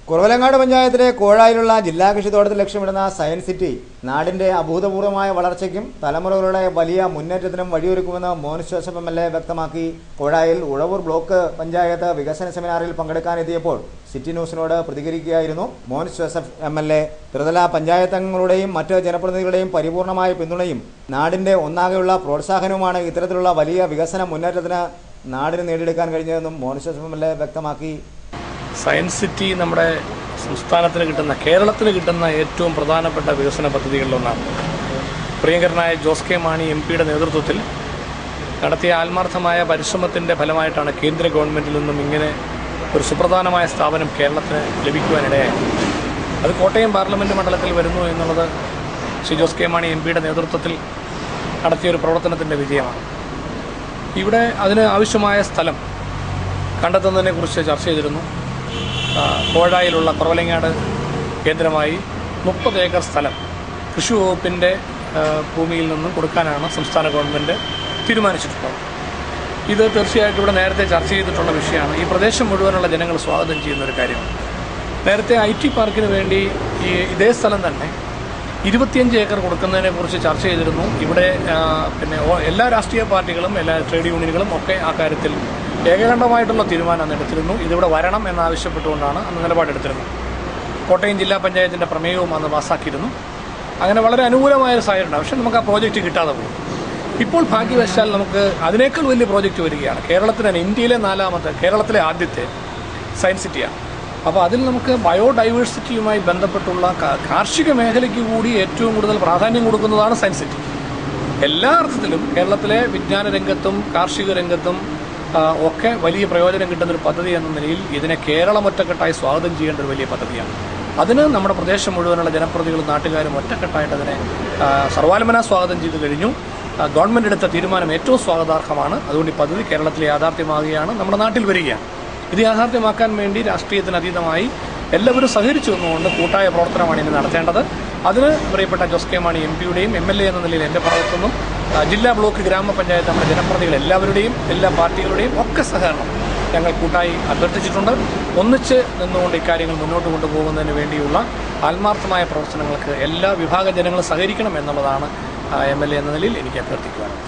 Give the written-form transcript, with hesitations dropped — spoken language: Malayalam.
കുറവലങ്ങാട് പഞ്ചായത്തിലെ കോഴായിലുള്ള ജില്ലാ കൃഷിത്തോട്ടത്തിൽ ലക്ഷ്യമിടുന്ന സയൻസ് സിറ്റി നാടിന്റെ അഭൂതപൂർവമായ വളർച്ചയ്ക്കും തലമുറകളുടെ വലിയ മുന്നേറ്റത്തിനും വഴിയൊരുക്കുമെന്ന് മോൻസ് ജോസഫ് എം.എൽ.എ. വ്യക്തമാക്കി. കോഴായിൽ ഉഴവൂർ ബ്ലോക്ക് പഞ്ചായത്ത് വികസന സെമിനാറിൽ പങ്കെടുക്കാനെത്തിയപ്പോൾ സിറ്റി ന്യൂസിനോട് പ്രതികരിക്കുകയായിരുന്നു മോൻസ് ജോസഫ് എം.എൽ.എ. ത്രിതല പഞ്ചായത്ത് അംഗങ്ങളുടെയും മറ്റ് ജനപ്രതിനിധികളുടെയും പരിപൂർണമായ പിന്തുണയും നാടിന്റെ ഒന്നാകെയുള്ള പ്രോത്സാഹനവുമാണ് ഇത്തരത്തിലുള്ള വലിയ വികസന മുന്നേറ്റത്തിന് നാടിന് നേടിയെടുക്കാൻ കഴിഞ്ഞതെന്നും മോൻസ് ജോസഫ് എം.എൽ.എ. വ്യക്തമാക്കി. സയൻസ് സിറ്റി നമ്മുടെ സംസ്ഥാനത്തിന് കിട്ടുന്ന, കേരളത്തിന് കിട്ടുന്ന ഏറ്റവും പ്രധാനപ്പെട്ട വികസന പദ്ധതികളിലൊന്നാണ്. പ്രിയങ്കരനായ ജോസ് കെ മാണി എം.പിയുടെ നേതൃത്വത്തിൽ നടത്തിയ ആത്മാർത്ഥമായ പരിശ്രമത്തിൻ്റെ ഫലമായിട്ടാണ് കേന്ദ്ര ഗവൺമെൻറ്റിൽ നിന്നും ഇങ്ങനെ ഒരു സുപ്രധാനമായ സ്ഥാപനം കേരളത്തിന് ലഭിക്കുവാനിടയായി. അത് കോട്ടയം പാർലമെൻറ്റ് മണ്ഡലത്തിൽ വരുന്നു എന്നുള്ളത് ശ്രീ ജോസ് കെ മാണി എം.പിയുടെ നേതൃത്വത്തിൽ നടത്തിയൊരു പ്രവർത്തനത്തിൻ്റെ വിജയമാണ്. ഇവിടെ അതിന് ആവശ്യമായ സ്ഥലം കണ്ടെത്തുന്നതിനെക്കുറിച്ച് ചർച്ച ചെയ്തിരുന്നു. കോഴായിലുള്ള കുറവലങ്ങാട് കേന്ദ്രമായി 30 ഏക്കർ സ്ഥലം കൃഷി വകുപ്പിൻ്റെ ഭൂമിയിൽ നിന്നും കൊടുക്കാനാണ് സംസ്ഥാന ഗവൺമെൻറ് തീരുമാനിച്ചിട്ടുള്ളത്. ഇത് തീർച്ചയായിട്ടും ഇവിടെ നേരത്തെ ചർച്ച ചെയ്തിട്ടുള്ള വിഷയമാണ്. ഈ പ്രദേശം മുഴുവനുള്ള ജനങ്ങൾ സ്വാഗതം ചെയ്യുന്ന ഒരു കാര്യമാണ്. നേരത്തെ IT പാർക്കിന് വേണ്ടി ഇതേ സ്ഥലം തന്നെ 25 ഏക്കർ കൊടുക്കുന്നതിനെക്കുറിച്ച് ചർച്ച ചെയ്തിരുന്നു. ഇവിടെ എല്ലാ രാഷ്ട്രീയ പാർട്ടികളും എല്ലാ ട്രേഡ് യൂണിയനുകളും ഒക്കെ ആ കാര്യത്തിൽ ഏകകണ്ഠമായിട്ടുള്ള തീരുമാനം അന്ന് എടുത്തിരുന്നു. ഇതിവിടെ വരണം എന്നാവശ്യപ്പെട്ടുകൊണ്ടാണ് അന്ന് നിലപാടെടുത്തിരുന്നത്. കോട്ടയം ജില്ലാ പഞ്ചായത്തിൻ്റെ പ്രമേയവും അന്ന് പാസ്സാക്കിയിരുന്നു. അങ്ങനെ വളരെ അനുകൂലമായൊരു സാഹചര്യമുണ്ട്. പക്ഷേ നമുക്ക് ആ പ്രോജക്റ്റ് കിട്ടാതെ പോകും. ഇപ്പോൾ ഭാഗ്യവശാൽ നമുക്ക് അതിനേക്കാൾ വലിയ പ്രോജക്റ്റ് വരികയാണ്. കേരളത്തിന് തന്നെ ഇന്ത്യയിലെ 4ാമത്തെ, കേരളത്തിലെ ആദ്യത്തെ സയൻസ് സിറ്റിയാണ്. അപ്പോൾ അതിൽ നമുക്ക് ബയോഡൈവേഴ്സിറ്റിയുമായി ബന്ധപ്പെട്ടുള്ള കാർഷിക മേഖലയ്ക്ക് കൂടി ഏറ്റവും കൂടുതൽ പ്രാധാന്യം കൊടുക്കുന്നതാണ് സയൻസ് സിറ്റി. എല്ലാ അർത്ഥത്തിലും കേരളത്തിലെ വിജ്ഞാന രംഗത്തും കാർഷിക രംഗത്തും ഒക്കെ വലിയ പ്രയോജനം കിട്ടുന്നൊരു പദ്ധതി എന്ന നിലയിൽ ഇതിനെ കേരളം ഒറ്റക്കെട്ടായി സ്വാഗതം ചെയ്യേണ്ട ഒരു വലിയ പദ്ധതിയാണ്. അതിന് നമ്മുടെ പ്രദേശം മുഴുവനുള്ള ജനപ്രതിനിധികളും നാട്ടുകാരും ഒറ്റക്കെട്ടായിട്ട് അതിനെ സർവാത്മന സ്വാഗതം ചെയ്തു കഴിഞ്ഞു. ഗവൺമെൻറ് എടുത്ത തീരുമാനം ഏറ്റവും സ്വാഗതാർഹമാണ്. അതുകൊണ്ട് ഈ പദ്ധതി കേരളത്തിൽ യാഥാർത്ഥ്യമാകുകയാണ്, നമ്മുടെ നാട്ടിൽ വരികയാണ്. ഇത് യാഥാർത്ഥ്യമാക്കാൻ വേണ്ടി രാഷ്ട്രീയത്തിന് അതീതമായി എല്ലാവരും സഹകരിച്ചു വന്നുകൊണ്ട് കൂട്ടായ പ്രവർത്തനമാണ് ഇനി നടത്തേണ്ടത്. അതിന് പ്രിയപ്പെട്ട ജോസ് കെ മാണി എം.പിയുടെയും M.L.A. എന്ന നിലയിൽ എൻ്റെ ഭാഗത്തുനിന്നും ജില്ലാ ബ്ലോക്ക് ഗ്രാമപഞ്ചായത്ത് നമ്മുടെ ജനപ്രതിനിധികൾ എല്ലാവരുടെയും എല്ലാ പാർട്ടികളുടെയും ഒക്കെ സഹകരണം ഞങ്ങൾ കൂട്ടായി അഭ്യർത്ഥിച്ചിട്ടുണ്ട്. ഒന്നിച്ച് നിന്നുകൊണ്ട് ഇക്കാര്യങ്ങൾ മുന്നോട്ട് കൊണ്ടുപോകുന്നതിന് വേണ്ടിയുള്ള ആത്മാർത്ഥമായ പ്രവർത്തനങ്ങൾക്ക് എല്ലാ വിഭാഗം ജനങ്ങളും സഹകരിക്കണം എന്നുള്ളതാണ് M.L.A. എന്ന നിലയിൽ എനിക്ക് അഭ്യർത്ഥിക്കുവാനുള്ളത്.